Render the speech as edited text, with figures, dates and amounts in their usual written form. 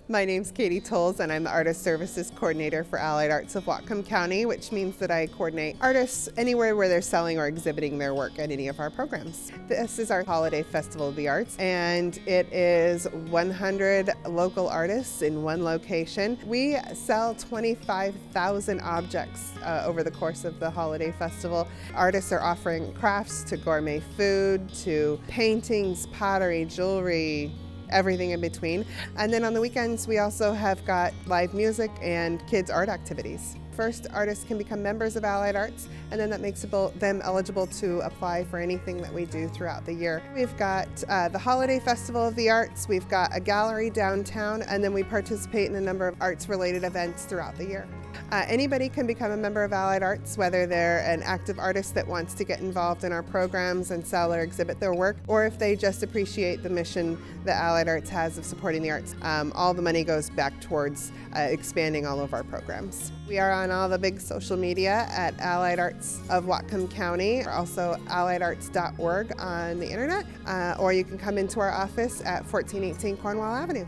My name's Katie Tolles, and I'm the Artist Services Coordinator for Allied Arts of Whatcom County, which means that I coordinate artists anywhere where they're selling or exhibiting their work at any of our programs. This is our Holiday Festival of the Arts, and it is 100 local artists in one location. We sell 25,000 objects over the course of the Holiday Festival. Artists are offering crafts to gourmet food, to paintings, pottery, jewelry, everything in between. And then on the weekends, we also have got live music and kids' art activities. First, artists can become members of Allied Arts, and then that makes them eligible to apply for anything that we do throughout the year. We've got the Holiday Festival of the Arts, we've got a gallery downtown, and then we participate in a number of arts-related events throughout the year. Anybody can become a member of Allied Arts, whether they're an active artist that wants to get involved in our programs and sell or exhibit their work, or if they just appreciate the mission that Allied Arts has of supporting the arts. All the money goes back towards expanding all of our programs. We are on all the big social media at Allied Arts of Whatcom County, also alliedarts.org on the internet, or you can come into our office at 1418 Cornwall Avenue.